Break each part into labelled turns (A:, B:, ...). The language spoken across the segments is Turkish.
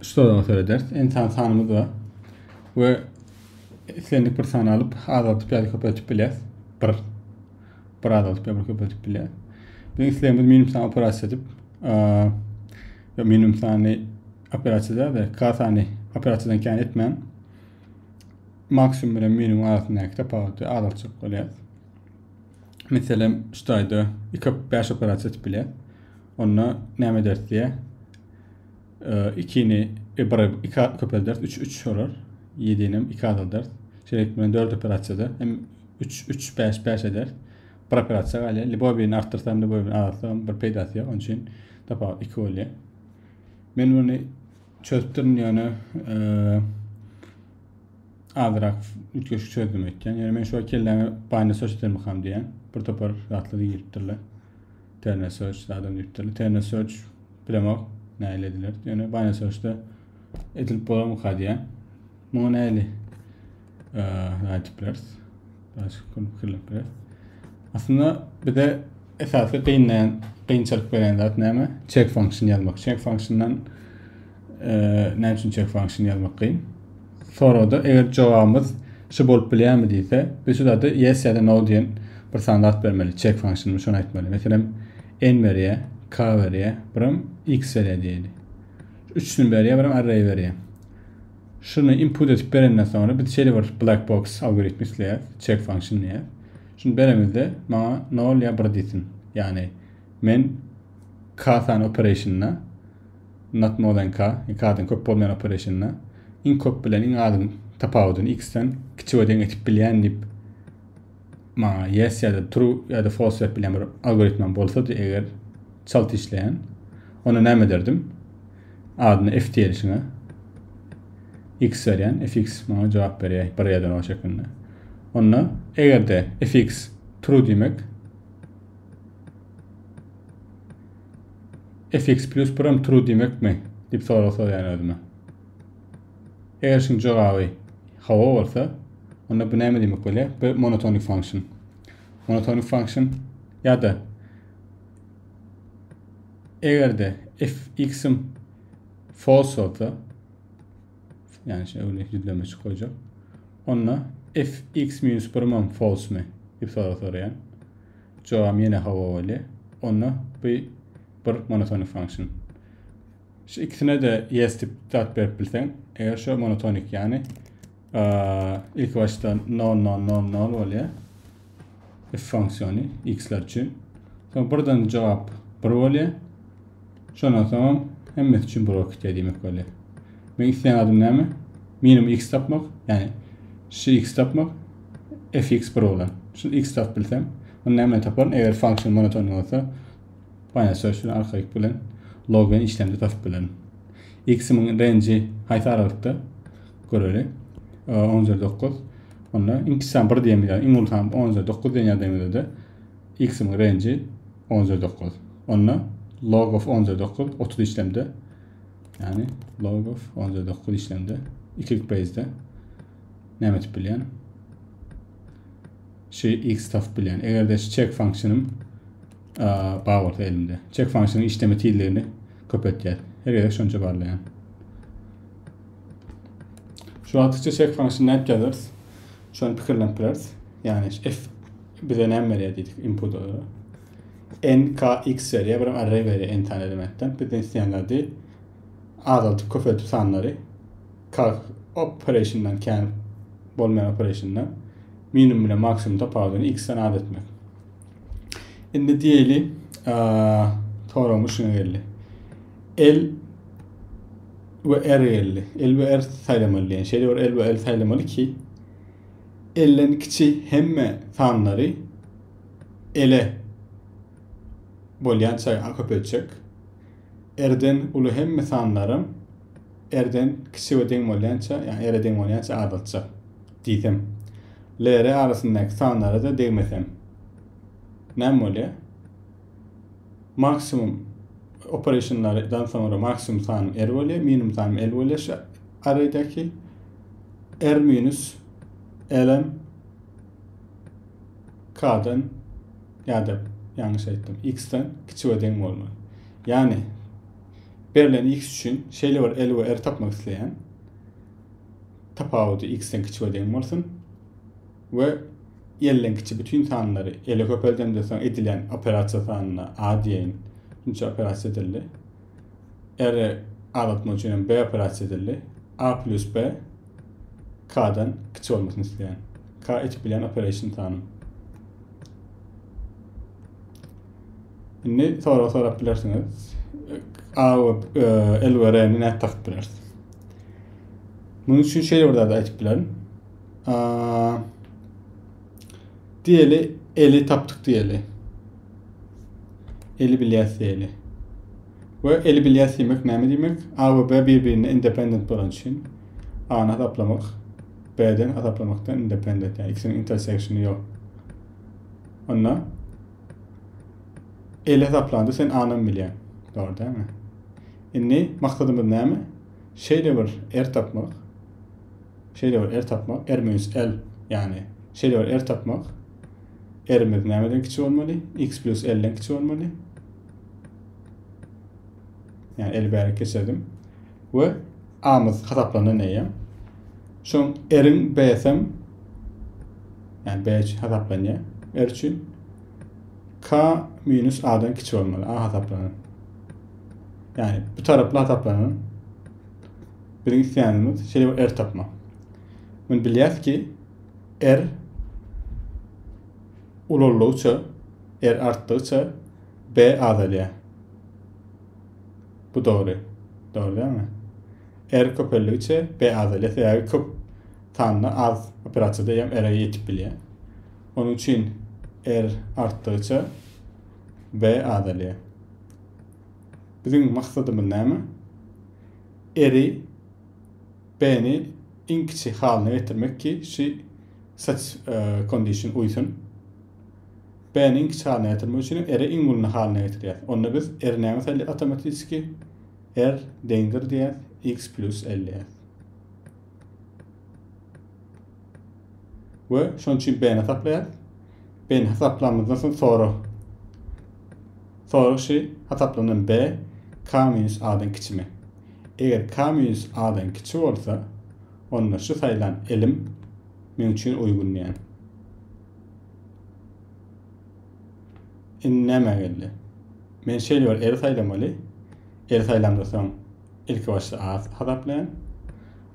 A: Şu da otor eder. İnsan sanımız var. Ve istendik bir sana alıp azalıp ya da köpeltip bilir. Bir azalıp ya da köpeltip bilir. Bizim istenimiz minimum sana operasyon edip minimum sana operasyonda da kasani operasyondan kendi etmeyen maksimum ile minimum arasındaki tefavütü azalıp oluyor. Mesela şuradaydı 2-5 operasyon edip bilir. Onunla ne eder diye 2'ni 2 köpel ders 3 olur. 7'nim 2 adal ders. Şerekmen 4 operasyonda hem 3 5 eder. Bir operasyon galiba. Libo birini arttırsam da bu birini alırsam bir peydasya. Onun için tapa 2 oluyor. Ben bunu çözdüm yani azırak ütköşük çözdüm etken. Yani ben şu kelime bayna search'ten bakam diyen. Bir topar rahatlığı giriptirler. Internet search adam giriptirler. Internet search bilemek näylediler. Yani bayna search'ta edilip bolamuk hadiyen. Bunu näli tipler. Başka konu fikirler. Aslında bir de esası kıyınçılık veren zat näme? Check function yazmak. Check function'dan ne için check function yazmak kıyın? Sonra da eğer cevabımız şu bolup bilýärmi diýse, biz şu da yes ya da no diýen bir standart bermeli. Check function'u şonu aýtmaly. Meselem n berýär, k berýär, birim x berýär diýeli. Üçünü berýär, birim array berýär. Şunu input edip berenden sonra bir şeýle bir black box algoritmi işleýär, check function diýär. Şunu beremizde maňa no ya bir diýsin. Yani men k tane operation'na not more than k, k'dan köp bolmayan operation'na in köp bilen in adın tapawudyny x'ten kiçi öden etip bilýän dip maňa yes ya da true ya da false dep bilýän bir algoritma bolsa eger çalty işleýän ona näme derdim? Adyny f diýerişine x berýän fx maňa jogap berýär bir ýerden o şekilde. Onda egerde fx true diýmek fx plus birim true diýmekmi dip soraýan özüme. Eger şun jogaby hawa bolsa, onda bu näme diýmek bolýar? Bu monotonic function. Monotonic function ya da egerde fx'im false olsa, yani öyle yüzleme çıkacak. Onda fx minus birim false mi? Dip soraýan. Jogam ýene hawa bolýar. Onda bir monotonic function. Şu ikisine de yes tip zat berip bilsen, eger şu monotonik yani ilk başta no bolýar. F fonksiyonu x'ler için. Sonra buradan cevap 1 bolýar. Şondan sonra hemmesi için 1 okut diýmek bolýar. Men isleýän adym näme? Minimum x tapmak, yani şu x tapmak fx 1 bolan. Şu x tap bilsem, onu näme taparyn? Eger fonksiyon monotonik bolsa, bayna search'den arkaik bilen login işlemde tapıp bilen. X'imin range'i haýsy aralykda göreli. 10.9. Onda inkisam 1 diýmeli. İň ultam 10.9 diýen ýerdemde x'imin range'i 10.9. Onda log of 10.9 30 işlemde. Yani log of 10.9 işlemde 2'lik base'de näme etip bilýän? Şu x tapıp bilýän. Egerde check funksiyonum bağır elimde. Check funksiyonun işleme tillerini köpetler. Her yere şonca barlayan. Şu atıkça check funksiyonu näp geliriz. Şu an pikirlenpireriz. Yani f bize näme berýär diýdik input olarak. N, k, x berýär, birim array berýär n tane elementten. Bizden isleýänler azalyp köpeltip sanlary k operation'dan kän bolmayan operation'dan minimum ile maksimum tapawudyny x'ten ad etmek. Indi diýeli toramuş geldi. L ve R geldi. L ve R saýlamaly. Yani şeýle L ve L saýlamaly ki L'den kiçi hemme sanlary L'e bolýan saý köpeltjek. R'den uly hemme sanlarym R'den kiçi we deň bolýança, yani R'e deň bolýança adalçak diýsem. L R arasyndaky sanlara da degmesem. Näme bolýar? Maksimum operationlardan sonra maksimum sanım R bolýar, minimum sanım L bolýar. Şu araydaki R minus L'm K'dan ya da yanlış aýtdym, X'ten kiçi we deň bolmaly. Yani Verilen x için şeyle var L ve R tapmak isteyen tapavudi x'ten kiçik ödeyen olsun ve Y'len kiçik bütün tanımları L'e köpelden sonra edilen operasyon tanımına A diyeyin. Çünkü operasyon edildi. R ağlatma için B operasyon edildi. A plus B K'dan kiçik olmasını isteyen. K etkileyen operasyon tanım. Şimdi sonra bilirsiniz. A ve L ve R'ni net takip bilirsiniz. Bunun için şeyler orada da etkilerin. Diyelim L'i taptık diyelim. L'i bilyas diyelim. Ve L'i bilyas demek ne demek? A ve B birbirine independent olan için A'nı ataplamak B'den ataplamaktan independent. Yani ikisinin intersection'ı yok. Onunla L ataplandı sen A'nın bilyen. Doğru değil mi? Şimdi maksadımız ne mi? Şeyde var R tapmak. Şeyde var R tapmak. R minus L yani şeyde var R tapmak. R'miz neyden küçük olmalı? X plus L'den küçük olmalı. Yani L beri geçirdim. Ve A'mız hataplanı neye? Şu an R'in B'sem yani B hataplanıyor. R için K minus A'dan küçük olmalı. A hataplanı. Yani bu tarafla hataplanın. Birinci isteyenimiz şey var R tapma. Bunu biliyoruz ki R ulurluğuça R arttıkça B azalıyor. Bu doğru. Doğru değil mi? R köpellikçe B azalıyor. Yani köp tanrı az operasyonda hem R'e yetip biliyor. Onun için R arttıkça B azalıyor. Bizim maksadımız ne mi? R'i B'ni en küçük haline getirmek ki such condition uysun. B'ni en küçük haline getirmek için R'i en uzun haline getiriyor. Onunla biz R ne mesela otomatik R değindir diye X plus L diye. Ve şunun için B'ni hesaplayalım. B'ni hesaplamamızdan sonra hesaplanan B K minus A'dan küçük mi? Eğer K minus A'dan küçük olsa onunla şu sayılan elim mümkün uygun yani. Ne geldi? Ben şeyli var R sayılamalı. R sayılamda sonra ilk başta A hesaplayan.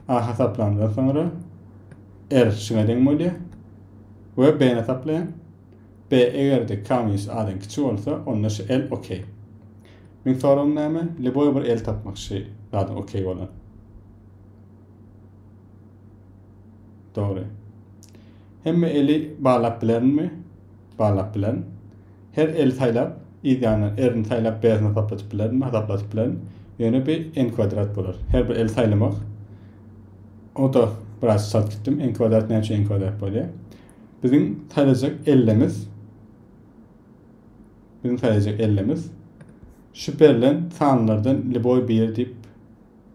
A: A hesaplandıktan sonra R şuna denk oluyor. Ve B'ni hesaplayan. B eğer de K minus A'dan küçük olsa onunla şu L okey. Ben sorum ne mi? Leboy bir L tapmak şey zaten okey olan. Doğru. Hem L'i bağlap bilen mi? Bağlap bilen. Her L saylap, yani R'nin saylap B'sini hesaplatıp bilen mi? Hesaplatıp bilen. Yani bir n kvadrat bulur. Her bir L saylamak. O da biraz sat gittim. N kvadrat ne için n kvadrat böyle. Bizim sayılacak L'imiz. Şu verilen tanımlardan Leboy 1 deyip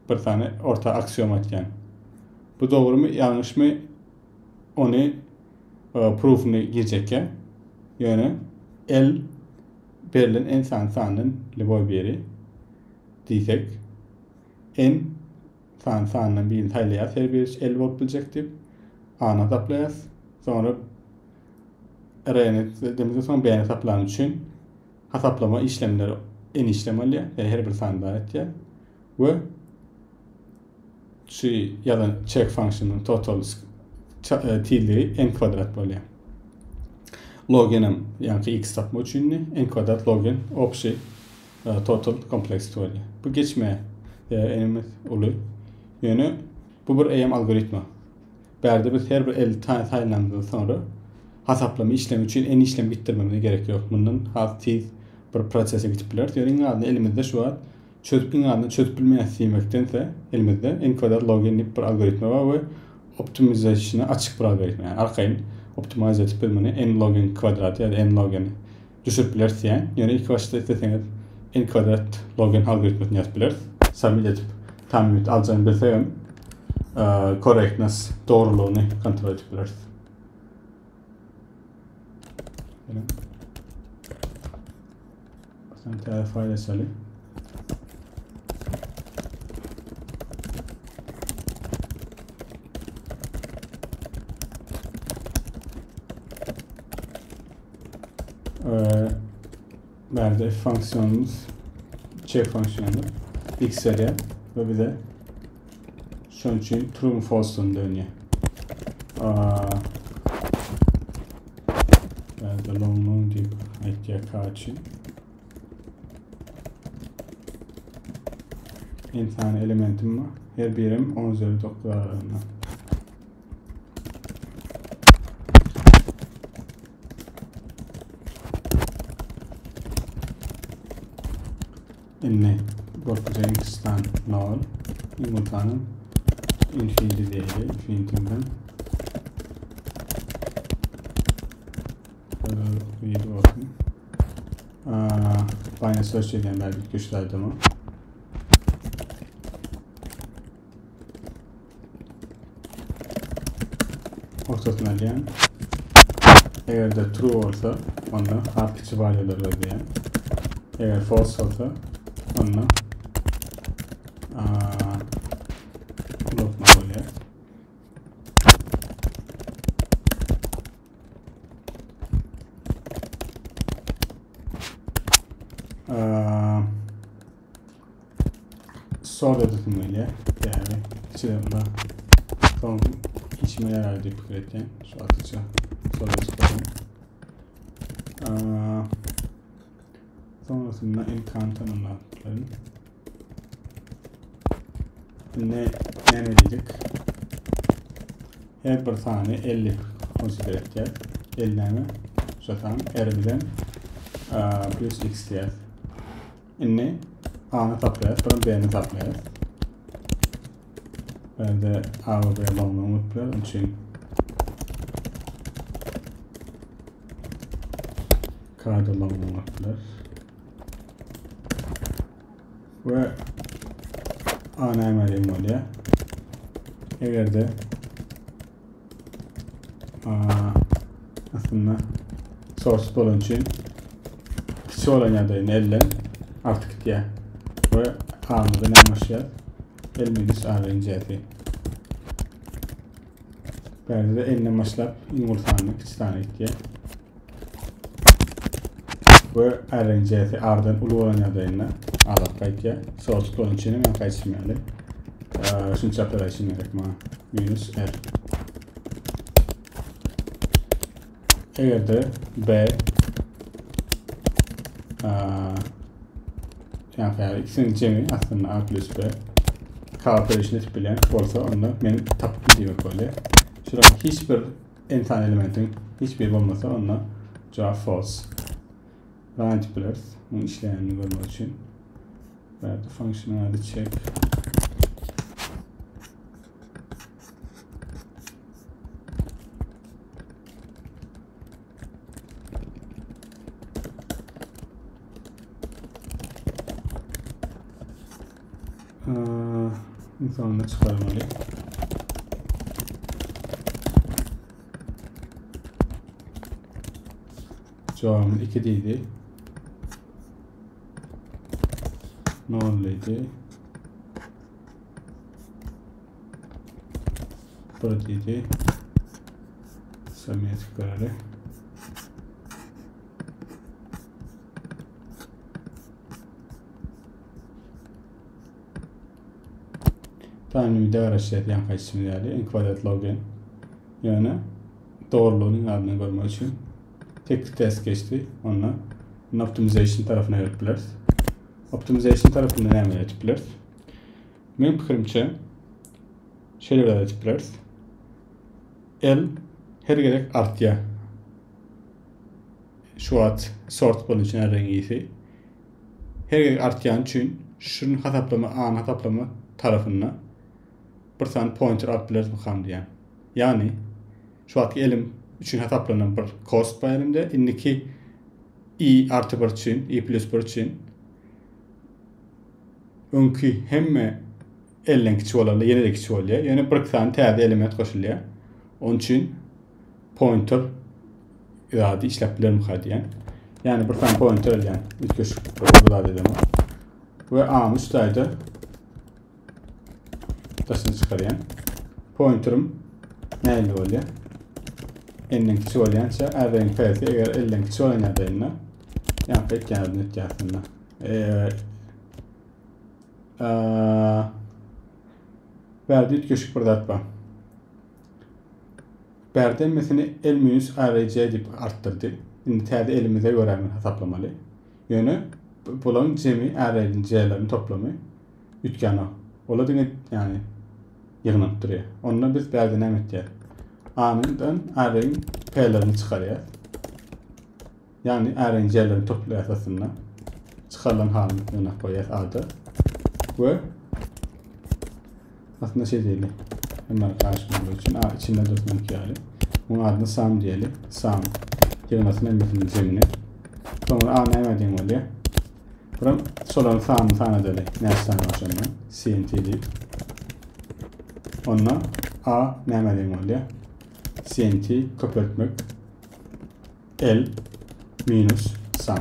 A: bir tane orta aksiyom atken. Bu doğru mu yanlış mı onu proof'unu girecekken. Yani L verilen en tanımın Leboy 1'i diysek en tanımın birini saylayaz. Her bir L volt bilecek deyip A'nı hesaplayaz. Sonra R'ni demizden sonra B'ni hesaplanan için hesaplama işlemleri en işlemeli yani her bir tanımdan etken. Ve ya da check function'ın total t'liği n kvadrat böyle. Logen'im yani x tapma için n kvadrat logen opsi total kompleks böyle. Bu geçmeye enimiz oluyor. Yani bu bir EM algoritma. Berde biz her bir el sayılandan sonra hesaplama işlemi için en işlem bitirmemize gerek yok. Bunun tiz bir prosese geçipiler. Yani elimizde şu an çözüp bilmeyen siymektense elimizde n kadar logenlik bir algoritma var ve optimizasyona açık bir algoritma. Yani arkayın optimize edip bilmeni n logen kvadratı ya da n logeni düşürüp bilersen yani ilk başta isteseniz n kvadrat logen algoritmasını yazıp biler. Submit edip tahmin alacağını bilsem correctness doğruluğunu kontrol edip biler. Sen fayda sali. Berde fonksiyonumuz check fonksiyonu x veriyor ve bir de şunun için true mu false'unu dönüyor. Berde long diye ihtiyaç için en tane elementim var. Her birim 10 üzeri 9 aralığında. İnne bakacağım x'ten null yumurtanın infinity değeri infinity'den bir bakın. Binary search edilen belki güçlerde mi? Ortasına diyen eğer de true olsa onda artı varyaları ödeyen, eğer false olsa onunla unutma oluyor. Sonra da tümüyle yani içerimde son içime yarar diye fikretken şu atıcı sonra çıkalım. Sonrasında imkan tanımlarının ne dedik? Her bir tane 50 konsider etken 50'lerine zaten R1'den plus x diye inni A'nı taplayız, sonra B'ni taplayız. Ben de A ve B bağımlı unutmayalım. Onun için K'da bağımlı unutmayalım. Ve A'nı emelim oluyor. Eğer de aslında source olan için küçük olan yadayın 50 artık diye ve A'mızı ne başlayalım? Elimiz arayıncaydı. Böyle de eline başlayıp yumurtanın 2 tane diye ve arayıncaydı. Ardından ulu olan yadayına alıp kayıtya. Soğutuk olan içine ben kaysımyalı. Şunu çaplara için gerekme. Minus R. Eğer de B yani ikisinin cemi aslında A plus B K operasyon etkileyen olsa onunla benim tapdil böyle. Şurada hiçbir en tane elementin hiçbir olmasa onunla cevap false. Rantiplers bunu işleyenini görmek için verdi fonksiyonel check sonunda çıkarmalı. Cevabım 2 değildi. Null'ydi. Buradaydı. Samimiyet kararı. Tahmini de araçlar yan kaçışımı değerli. En kvadrat login. Yani doğruluğunun ardını görmek için tek test geçti. Onunla optimization tarafına yaptılar. Optimization tarafında ne yaptılar? Benim fikrimce şöyle bir yaptılar. El her gerek artıya. Şu at sort bunun için her rengiyse. Her gerek artıyan için şunun hataplama, A'nın hataplama tarafına bir tane pointer attılar mı diyen. Yani şu atki elim için hataplanan bir cost var elimde. İndiki i artı bir için, i plus bir için önkü hem ellen kiçik olarla, yine de kiçik oluyor. Yani bir tane təyədi element koşuluyor. Onun için pointer iradi işləplər müxadiyen. Yani bir tane pointer elen ilk köşk burada dedim. Ve A'nın üstaydı taşını çıkarayan pointer'ım neyle oluyor? Ellen kiçik olayansa R'nin fiyatı eğer ellen kiçik olan yadayına Yani pek geldi net gelsinler. Verdi ütköşük burada atma. Berdemesini el minus RC dip arttırdı. Şimdi terde elimize göre hesaplamalı. Yönü bulanın cemi R'nin C'lerin toplamı ütkana. Oladığını yani yığınıp duruyor. Onunla biz berdine emettiyiz. A'nın R'nin P'lerini çıkarıyor. Yani R'nin C'lerini toplu esasında çıkarılan halini yöne koyuyoruz A'da. Ve aslında şey değil. Hemen karşılamak için A içinde durmak yani. Bunun adını sum diyelim. Sum kelimesinin emretinin cemini. Sonra A ne emredin oluyor? Buram solanın sum'ını sana edelim. Nereden başlayalım? CNT deyip. Onunla A ne emredin oluyor? CNT köpürtmek L minus sum.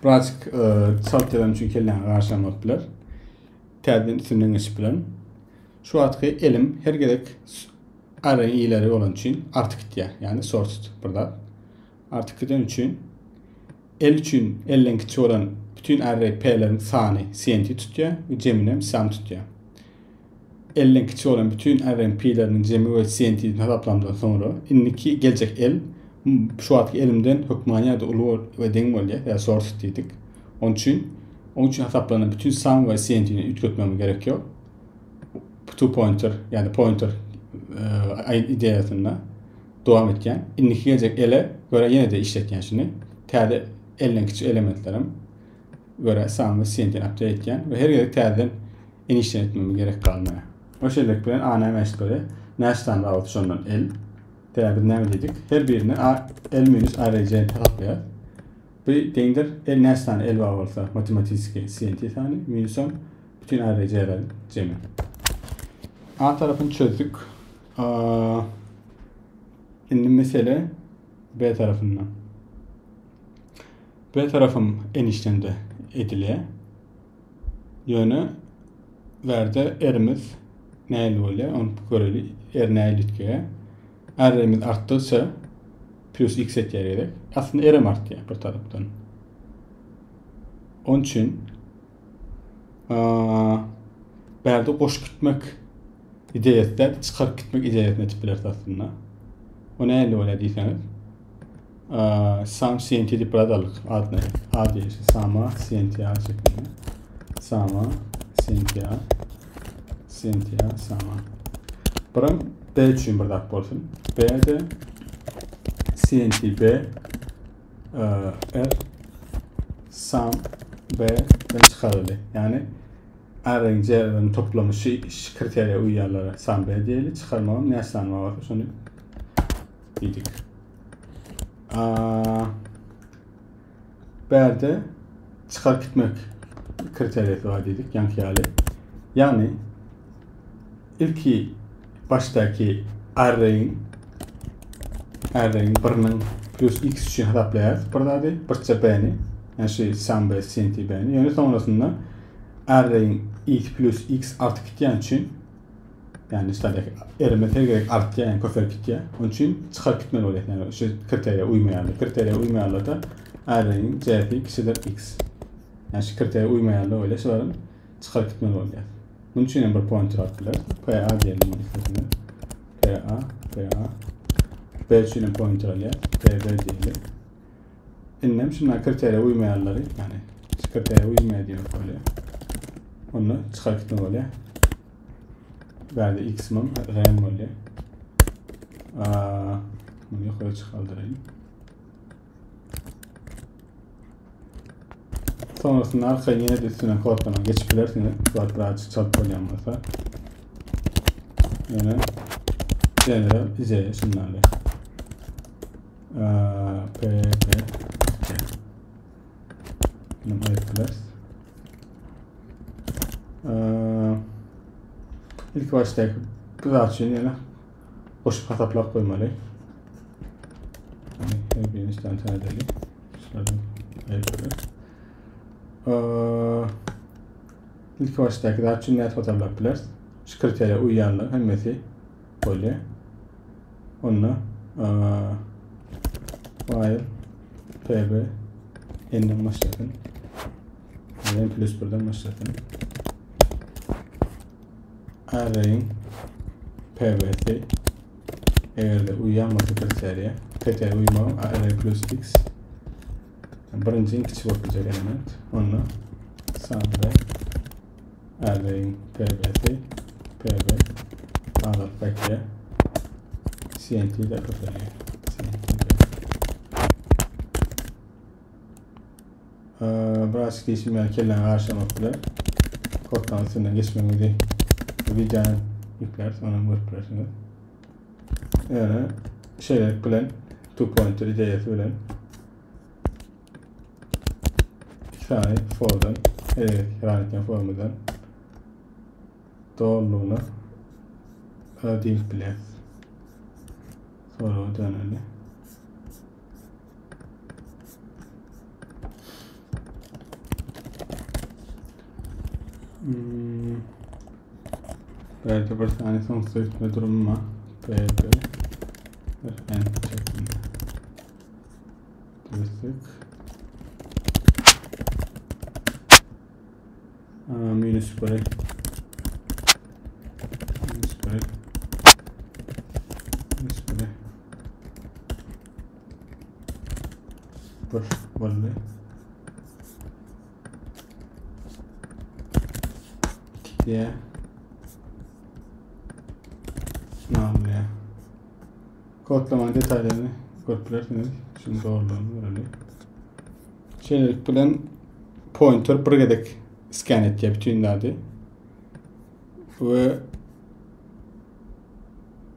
A: Birazcık saltıyorum çünkü elden karşılamak bilir. Terdin üstünden geçip bilen. Şu atkı elim her gerek arayın iyileri olan için artık diye yani sorted burada. Artık giden için el için ellen küçük olan bütün array p'lerin sani CNT tutuyor ve ceminem sum tutuyor. Ellen küçük olan bütün array p'lerin cemi ve CNT'nin hesaplandıktan sonra indiki gelecek el şu atkı elimden hükmaniye de ulu ve dengim oluyor ya sorted dedik. Onun için hesaplanan bütün sum ve CNT'ni ütkötmem gerekiyor. Two pointer yani pointer ideyasında devam etken indiki gelecek ele göre yine de işletken şimdi terde elden küçük elementlerim göre sum ve CNT'ni update etken ve her gerek terden enişten etmemi gerek kalmaya. O şeylik bilen A eşit böyle neşten out sondan el terden ne dedik her birine L minus RC hesaplıyor. Bir dendir el neşten el varsa matematik CNT tane minusum bütün RC'lerin cemi. A tarafını çözdük. Şimdi mesele B tarafından. B tarafım eniştemde ediliyor. Yönü verdi erimiz neyle oluyor? Onu görelim. Er neyle etkiliyor? Erimiz arttıysa plus x etkileyerek aslında erim arttı bu taraftan. Onun için verdi koş gitmek ideyetler çıkarıp gitmek ideyetine tipler aslında. O neyle öyle diyseniz sum CNT dip buradalık adına A diye sum'a CNT A şeklinde sum'a CNT A sum'a buram B için burada olsun B'de CNT B R sum B'den çıkarıldı yani R'nin C'lerin toplamı kriteriye uyarlara sum B diyelim çıkarmam ne sanma var şunu dedik. B'de çıkar gitmek kriteriyeti var dedik yankı hali. Yani ilki baştaki R'nin birinin plus x için hesaplayarız. Burada da birçe B'ni yani sum B, CNT B'ni. Yani sonrasında R'nin x plus x artık gittiğin için yani işte erimeter gerek arttıya yani köfer gittiye. Onun için çıkar gitmeli oluyor. Yani şu kriteriye uymayanlar. Kriteriye uymayanlar da R'nin C'si x'dir x. Yani şu kriteriye uymayanlar öyle şunların çıkar gitmeli oluyor. Bunun için bir pointer attılar. PA diyelim bunu istedim. PA. B için pointer alıyor. PB diyelim. İnnem şunlar kriteriye uymayanları yani şu kriteriye uymayan diyor böyle. Onu çıkar gitmeli oluyor. Verdi x'im r'm oluyor. Bunu yukarı çıkardırayım. Sonrasında arkaya yine de üstüne kodlama geçipilersiniz. Zaten birazcık çarpılayım mesela. Yine general Z şunlarla. P Benim ayıklar. İlk başta birazcık yine boşluk hesaplak koymalı. Her birini tane edelim. Şuradan ayıklar. İlk baştaki daha çok net fotoğraflar şu kriteriye uyanlar hemmesi böyle onunla while pb n'den başlatın. n plus 1'den başlatın. Array'in pvt eğer de uyuyanmadı kriteriye kriter uymağım array plus x birinci kiçik bakacak element onunla sonra array'in pvt pv alıp bekle cnt'de kapatıyor. Birazcık değişimler kellerini karşılamakla koddan sınırdan geçmemeli videonun yükler sonra WordPress'ını yani şeyler bilen 2 pointer hidayeti bilen 2 tane for'dan herhangi formudan doğruluğuna link bilen sonra o dönemli belki bir tane sonuçta gitme durumu var. BB en şeklinde düzlük minus break vallahi diye ne oluyor? Kodlama detaylarını kodlarsanız şimdi doğruluğunu böyle şeyler bilen pointer birgedek scan ettiği bütün adı ve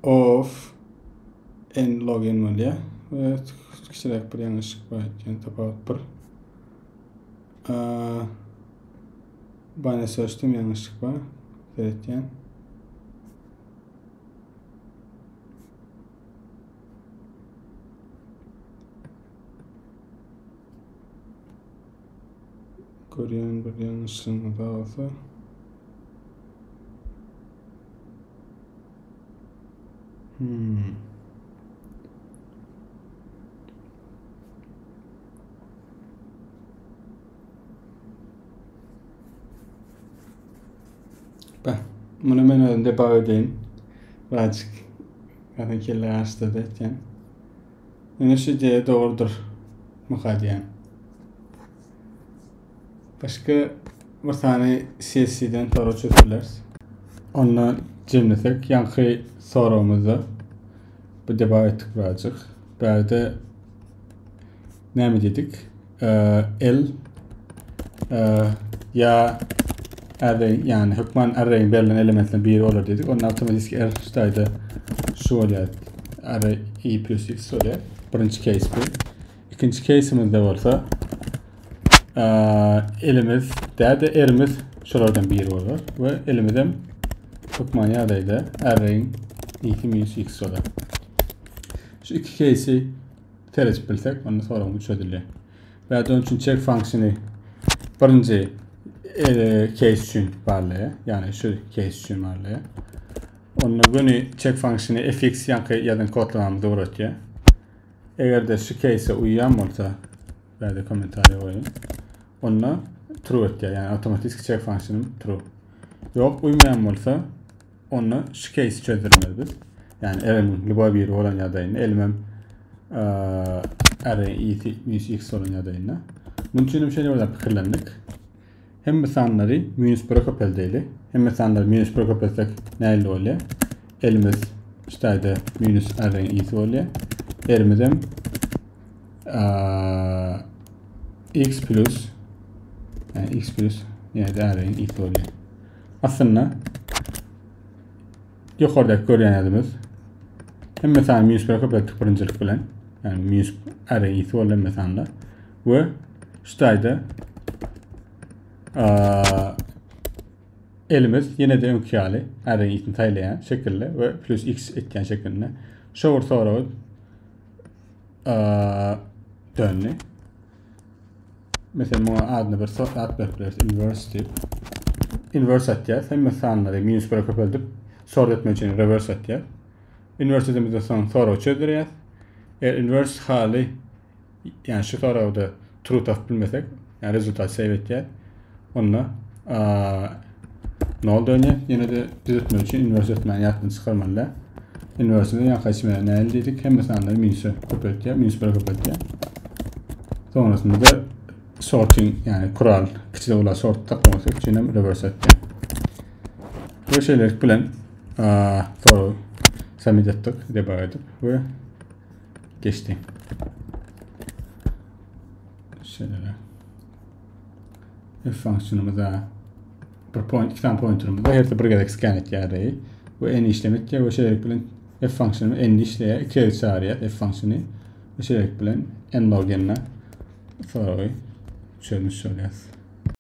A: of en login oluyor ve kişiler bir yanlışlık var yani tapat bir bana seçtim yanlışlık var evet yani Korean bir yanlışlığına da olsa ben bunu önünde bağlayayım birazcık hareketler açtı derken yine şu diye doğrudur mukadiyen başka bir tane CSC'den soru çözüler onunla cimrisek yankı sorumuzu bu devam ettik birazcık böyle ne mi dedik L ya array yani hükmen array'in belirlenen elementlerden biri olur dedik. Onun otomatik R şu oluyor. Array i plus x oluyor. Birinci case bu. İkinci case'imiz de olsa elimiz de erimiz şuradan biri olur. Ve elimizden hükmen array'da array'in i minus x olur. Şu iki case'i tercih bilsek ondan sonra onu çözülüyor. Ve onun için check fonksiyonu birinci case için varlığı yani şu case için varlığı onunla bunu check fonksiyonu fx yankı yadan kodlamamızı uğratıyor. Eğer de şu case'e uyuyan olsa böyle komentarı koyun onunla true ediyor yani otomatik check fonksiyonu true yok uymayan olsa onunla şu case'i çözdürmez biz yani elimin liba bir olan yadayını elimem array i x olan yadayına bunun için bir şey orada fikirlendik. Hem mesanları minus bırakıp eldeyli. Hem mesanları minus bırakıp etsek neyle oluyor? Elimiz işte minus array'in i'si oluyor. Elimizden x plus yani x plus yani de array'in i'si oluyor. Aslında yukarıdaki görüyen adımız hem mesela minus bırakıp ettik birincilik bilen yani minus array'in i'si oluyor mesanlar ve işte elimiz yine de önkü hali array'in i'sini taylayan şekilde ve plus x etken şeklinde shower sonra dönlü mesela bu adını bir ad bekliyoruz inverse tip inverse edeceğiz hem mesanları minus bırakıp edip sort etmek için reverse edeceğiz inverse edildiğimizde sonra çözeceğiz eğer inverse hali yani şu sonra da true tap bilmesek yani rezultat save etken onunla ne oldu önce yine de düzeltme için inverse etmeyen yakın çıkarmalı. Inverse'de yan kaçmaya ne elde ettik? Hem mesela minüsü kopyaltya, minüs böyle kopyaltya. Sonrasında da sorting yani kural, küçük olan sort takmamak için reverse etken. Bu şeyler bilen for submit ettik, debug ettik ve geçti. Şeylere. F fonksiyonumuzda iki tane pointer'ımızda her bir kadar scan et yarayı. Bu en işlem etken ve şeyler bilen F fonksiyonu en işleye iki kere çağırıyor F fonksiyonu ve şeyler bilen en login'le sonra çözmüş oluyoruz.